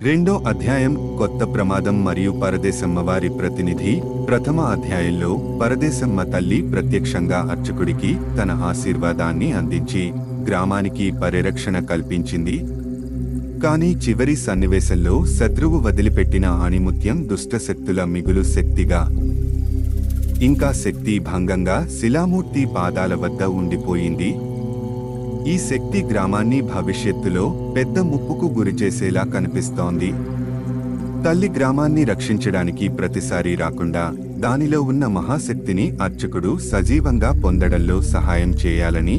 రెండో అధ్యాయం కొత్త ప్రమాదం మరియు పరదేశమ్మ వారి ప్రతినిధి. ప్రథమ అధ్యాయంలో పరదేశమ్మ తల్లి ప్రత్యక్షంగా అర్చకుడికి తన ఆశీర్వాదాన్ని అందించి గ్రామానికి పరిరక్షణ కల్పించింది. కానీ చివరి సన్నివేశంలో శత్రువు వదిలిపెట్టిన ఆణిముత్యం దుష్టశక్తుల మిగులు శక్తిగా, ఇంకా శక్తి భంగంగా శిలామూర్తి పాదాల వద్ద ఉండిపోయింది. ఈ శక్తి గ్రామాన్ని భవిష్యత్తులో పెద్ద ముప్పుకు గురిచేసేలా కనిపిస్తోంది. తల్లి గ్రామాన్ని రక్షించడానికి ప్రతిసారి రాకుండా దానిలో ఉన్న మహాశక్తిని అర్చకుడు సజీవంగా పొందడంలో సహాయం చేయాలని.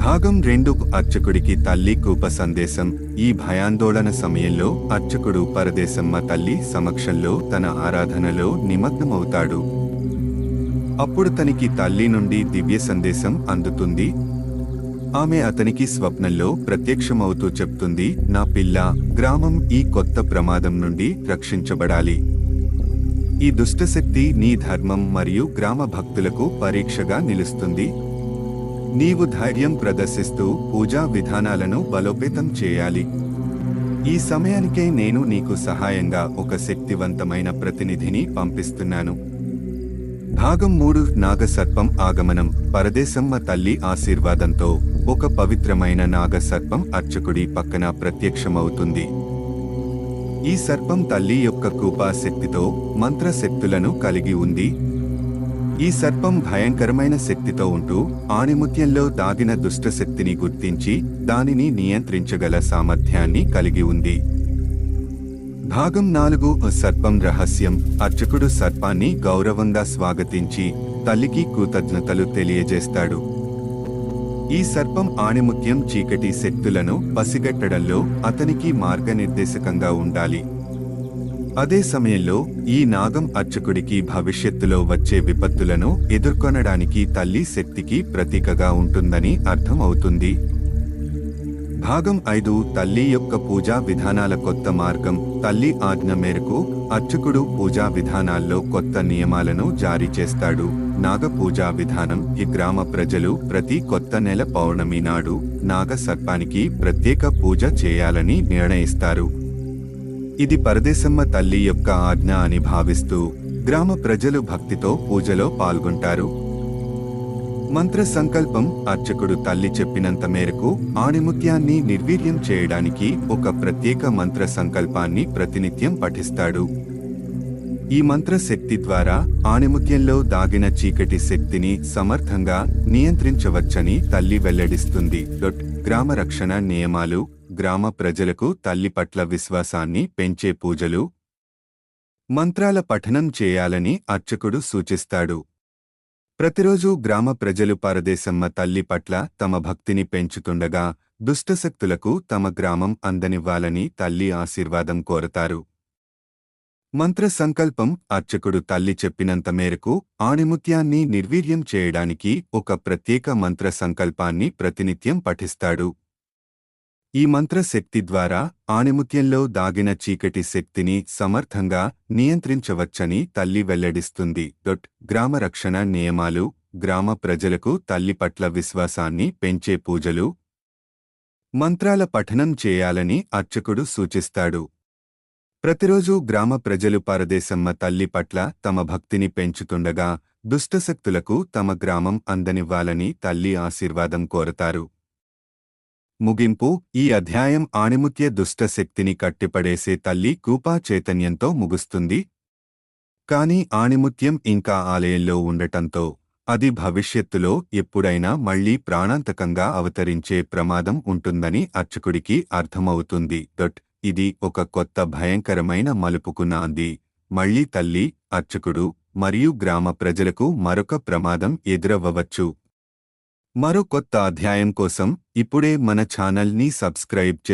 భాగం 2. అర్చకుడికి తల్లి కూప సందేశం. ఈ భయాందోళన సమయంలో అర్చకుడు పరదేశమ్మ తల్లి సమక్షంలో తన ఆరాధనలో నిమగ్నమవుతాడు. అప్పుడు తనకి తల్లి నుండి దివ్య సందేశం అందుతుంది. ఆమె అతనికి స్వప్నంలో ప్రత్యక్షమవుతూ చెప్తుంది, నా పిల్ల, గ్రామం ఈ కొత్త ప్రమాదం నుండి రక్షించబడాలి. ఈ దుష్టశక్తి నీ ధర్మం మరియు గ్రామ భక్తులకు పరీక్షగా నిలుస్తుంది. నీవు ధైర్యం ప్రదర్శిస్తూ పూజా విధానాలను బలోపేతం చేయాలి. ఈ సమయానికే నేను నీకు సహాయంగా ఒక శక్తివంతమైన ప్రతినిధిని పంపిస్తున్నాను. భాగం 3. నాగసర్పం ఆగమనం. పరదేశమ్మ తల్లి ఆశీర్వాదంతో ఒక పవిత్రమైన నాగసర్పం అర్చకుడి పక్కన ప్రత్యక్షమవుతుంది. ఈ సర్పం తల్లి యొక్క కృపా శక్తితో మంత్రశక్తులను కలిగి ఉంది. ఈ సర్పం భయంకరమైన శక్తితో ఉంటూ ఆణిముత్యంలో దాగిన దుష్టశక్తిని గుర్తించి దానిని నియంత్రించగల సామర్థ్యాన్ని కలిగి ఉంది. భాగం 4. సర్పం రహస్యం. అర్చకుడు సర్పాన్ని గౌరవంగా స్వాగతించి తల్లికి కృతజ్ఞతలు తెలియజేస్తాడు. ఈ సర్పం ఆణిముత్యం చీకటి శక్తులను పసిగట్టడంలో అతనికి మార్గనిర్దేశకంగా ఉండాలి. అదే సమయంలో ఈ నాగం అర్చకుడికి భవిష్యత్తులో వచ్చే విపత్తులను ఎదుర్కొనడానికి తల్లి శక్తికి ప్రతీకగా ఉంటుందని అర్థం అవుతుంది. భాగం 5. తల్లి యొక్క పూజా విధానాల కొత్త మార్గం. తల్లి ఆజ్ఞ మేరకు అర్చకుడు పూజా విధానాల్లో కొత్త నియమాలను జారీ చేస్తాడు. నాగ పూజా విధానం. ఈ గ్రామ ప్రజలు ప్రతి కొత్త నెల పౌర్ణమి నాడు నాగ సర్పానికి ప్రత్యేక పూజ చేయాలని నిర్ణయిస్తారు. ఇది పరదేశమ్మ తల్లి యొక్క ఆజ్ఞ అని భావిస్తూ గ్రామ ప్రజలు భక్తితో పూజలో పాల్గొంటారు. మంత్ర సంకల్పం. అర్చకుడు తల్లి చెప్పినంత మేరకు ఆణిముత్యాన్ని నిర్వీర్యం చేయడానికి ఒక ప్రత్యేక మంత్ర సంకల్పాన్ని ప్రతినిత్యం పఠిస్తాడు. ఈ మంత్ర శక్తి ద్వారా ఆణిముత్యంలో దాగిన చీకటి శక్తిని సమర్థంగా నియంత్రించవచ్చని తల్లి వెల్లడిస్తుంది. గ్రామ రక్షణ నియమాలు. గ్రామ ప్రజలకు తల్లి పట్ల విశ్వాసాన్ని పెంచే పూజలు, మంత్రాల పఠనం చేయాలని అర్చకుడు సూచిస్తాడు. ప్రతిరోజు గ్రామ ప్రజలు పరదేశమ్మ తల్లి పట్ల తమ భక్తిని పెంచుతుండగా దుష్టశక్తులకు తమ గ్రామం అందనివ్వాలని తల్లి ఆశీర్వాదం కోరతారు. మంత్ర సంకల్పం. అర్చకుడు తల్లి చెప్పినంత మేరకు ఆణిముత్యాన్ని నిర్వీర్యం చేయడానికి ఒక ప్రత్యేక మంత్ర సంకల్పాన్ని ప్రతినిత్యం పఠిస్తాడు. ఈ మంత్ర శక్తి ద్వారా ఆణిముత్యంలో దాగిన చీకటి శక్తిని సమర్థంగా నియంత్రించవచ్చని తల్లి వెల్లడిస్తుంది. గ్రామ రక్షణ నియమాలు. గ్రామ ప్రజలకు తల్లి పట్ల విశ్వాసాన్ని పెంచే పూజలు, మంత్రాల పఠనం చేయాలని అర్చకుడు సూచిస్తాడు. ప్రతిరోజు గ్రామ ప్రజలు పరదేశమ్మ తల్లి పట్ల తమ భక్తిని పెంచుతుండగా దుష్టశక్తులకు తమ గ్రామం అందనివ్వాలని తల్లి ఆశీర్వాదం కోరతారు. ముగింపు. ఈ అధ్యాయం ఆణిముత్య దుష్టశక్తిని కట్టిపడేసే తల్లి కృపా చైతన్యంతో ముగుస్తుంది. కాని ఆణిముత్యం ఇంకా ఆలయంలో ఉండటంతో అది భవిష్యత్తులో ఎప్పుడైనా మళ్లీ ప్రాణాంతకంగా అవతరించే ప్రమాదం ఉంటుందని అర్చకుడికి అర్థమవుతుంది. ఇది ఒక కొత్త భయంకరమైన మలుపుకు నాంది. మళ్లీ తల్లి, అర్చకుడు మరియు గ్రామ ప్రజలకు మరొక ప్రమాదం ఎదురవ్వవచ్చు. మరో కొత్త అధ్యాయం కోసం ఇప్పుడే మన ఛానల్ని సబ్స్క్రైబ్